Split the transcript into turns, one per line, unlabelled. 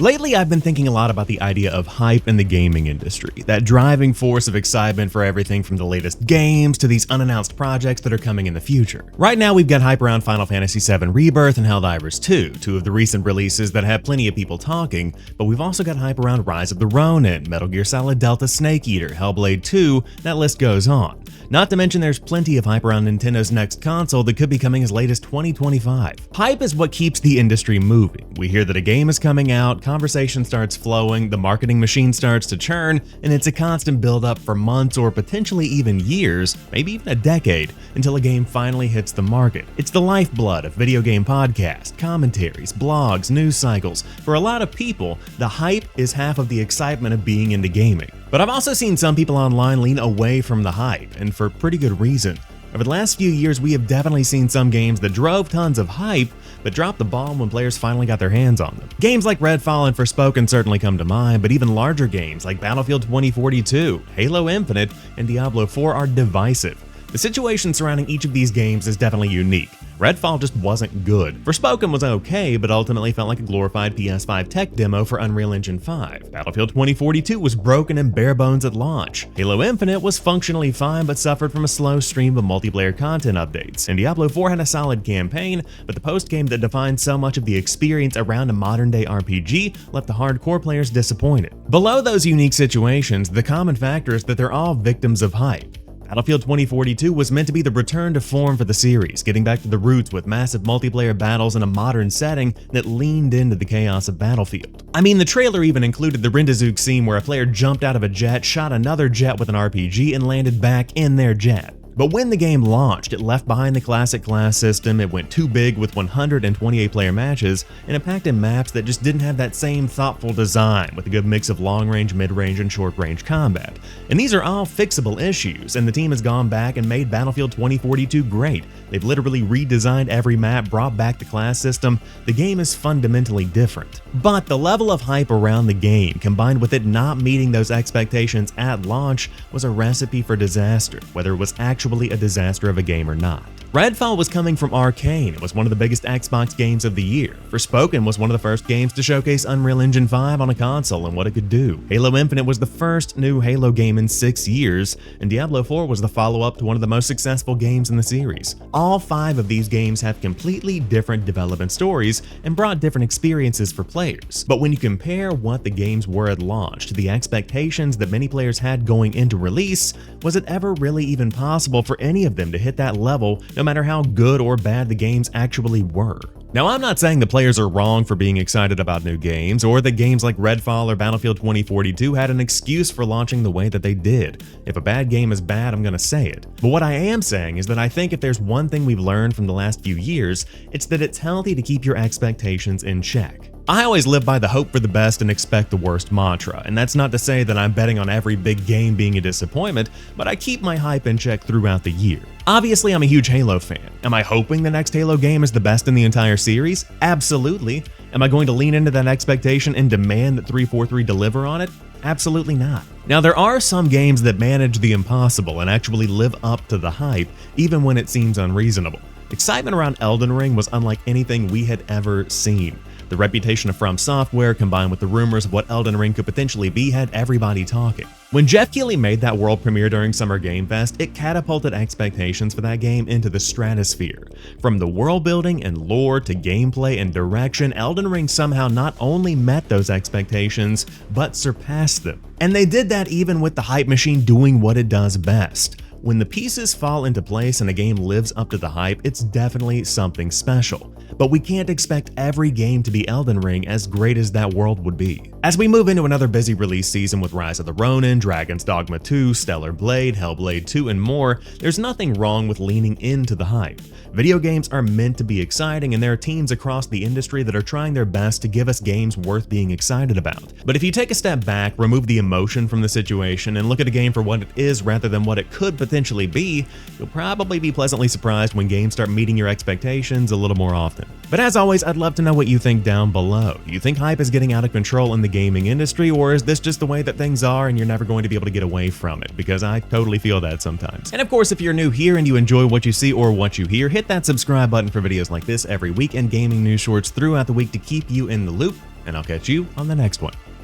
Lately, I've been thinking a lot about the idea of hype in the gaming industry, that driving force of excitement for everything from the latest games to these unannounced projects that are coming in the future. Right now, we've got hype around Final Fantasy VII Rebirth and Helldivers 2, two of the recent releases that have plenty of people talking, but we've also got hype around Rise of the Ronin, Metal Gear Solid Delta Snake Eater, Hellblade 2, that list goes on. Not to mention there's plenty of hype around Nintendo's next console that could be coming as late as 2025. Hype is what keeps the industry moving. We hear that a game is coming out, conversation starts flowing, the marketing machine starts to churn, and it's a constant build-up for months or potentially even years, maybe even a decade, until a game finally hits the market. It's the lifeblood of video game podcasts, commentaries, blogs, news cycles. For a lot of people, the hype is half of the excitement of being into gaming. But I've also seen some people online lean away from the hype, and for pretty good reason. Over the last few years, we have definitely seen some games that drove tons of hype, but dropped the ball when players finally got their hands on them. Games like Redfall and Forspoken certainly come to mind, but even larger games like Battlefield 2042, Halo Infinite, and Diablo 4 are divisive. The situation surrounding each of these games is definitely unique. Redfall just wasn't good. Forspoken was okay, but ultimately felt like a glorified PS5 tech demo for Unreal Engine 5. Battlefield 2042 was broken and bare bones at launch. Halo Infinite was functionally fine, but suffered from a slow stream of multiplayer content updates. And Diablo 4 had a solid campaign, but the post-game that defined so much of the experience around a modern-day RPG left the hardcore players disappointed. Below those unique situations, the common factor is that they're all victims of hype. Battlefield 2042 was meant to be the return to form for the series, getting back to the roots with massive multiplayer battles in a modern setting that leaned into the chaos of Battlefield. I mean, the trailer even included the Rindazook scene where a player jumped out of a jet, shot another jet with an RPG, and landed back in their jet. But when the game launched, it left behind the classic class system, it went too big with 128 player matches, and it packed in maps that just didn't have that same thoughtful design with a good mix of long-range, mid-range, and short-range combat. And these are all fixable issues, and the team has gone back and made Battlefield 2042 great. They've literally redesigned every map, brought back the class system. The game is fundamentally different. But the level of hype around the game, combined with it not meeting those expectations at launch, was a recipe for disaster, whether it was actually a disaster of a game or not. Redfall was coming from Arcane. It was one of the biggest Xbox games of the year. Forspoken was one of the first games to showcase Unreal Engine 5 on a console and what it could do. Halo Infinite was the first new Halo game in 6 years, and Diablo 4 was the follow-up to one of the most successful games in the series. All 5 of these games have completely different development stories and brought different experiences for players. But when you compare what the games were at launch to the expectations that many players had going into release, was it ever really even possible for any of them to hit that level, no matter how good or bad the games actually were? Now, I'm not saying the players are wrong for being excited about new games, or that games like Redfall or Battlefield 2042 had an excuse for launching the way that they did. If a bad game is bad, I'm gonna say it. But what I am saying is that I think if there's one thing we've learned from the last few years, it's that it's healthy to keep your expectations in check. I always live by the hope for the best and expect the worst mantra, and that's not to say that I'm betting on every big game being a disappointment, but I keep my hype in check throughout the year. Obviously, I'm a huge Halo fan. Am I hoping the next Halo game is the best in the entire series? Absolutely. Am I going to lean into that expectation and demand that 343 deliver on it? Absolutely not. Now, there are some games that manage the impossible and actually live up to the hype, even when it seems unreasonable. Excitement around Elden Ring was unlike anything we had ever seen. The reputation of From Software, combined with the rumors of what Elden Ring could potentially be, had everybody talking. When Jeff Keighley made that world premiere during Summer Game Fest, it catapulted expectations for that game into the stratosphere. From the world building and lore to gameplay and direction, Elden Ring somehow not only met those expectations, but surpassed them. And they did that even with the hype machine doing what it does best. When the pieces fall into place and a game lives up to the hype, it's definitely something special. But we can't expect every game to be Elden Ring, as great as that world would be. As we move into another busy release season with Rise of the Ronin, Dragon's Dogma 2, Stellar Blade, Hellblade 2, and more, there's nothing wrong with leaning into the hype. Video games are meant to be exciting, and there are teams across the industry that are trying their best to give us games worth being excited about. But if you take a step back, remove the emotion from the situation, and look at a game for what it is rather than what it could potentially be, you'll probably be pleasantly surprised when games start meeting your expectations a little more often. But as always, I'd love to know what you think down below. Do you think hype is getting out of control in the gaming industry, or is this just the way that things are and you're never going to be able to get away from it? Because I totally feel that sometimes. And of course, if you're new here and you enjoy what you see or what you hear, hit that subscribe button for videos like this every week and gaming news shorts throughout the week to keep you in the loop. and I'll catch you on the next one.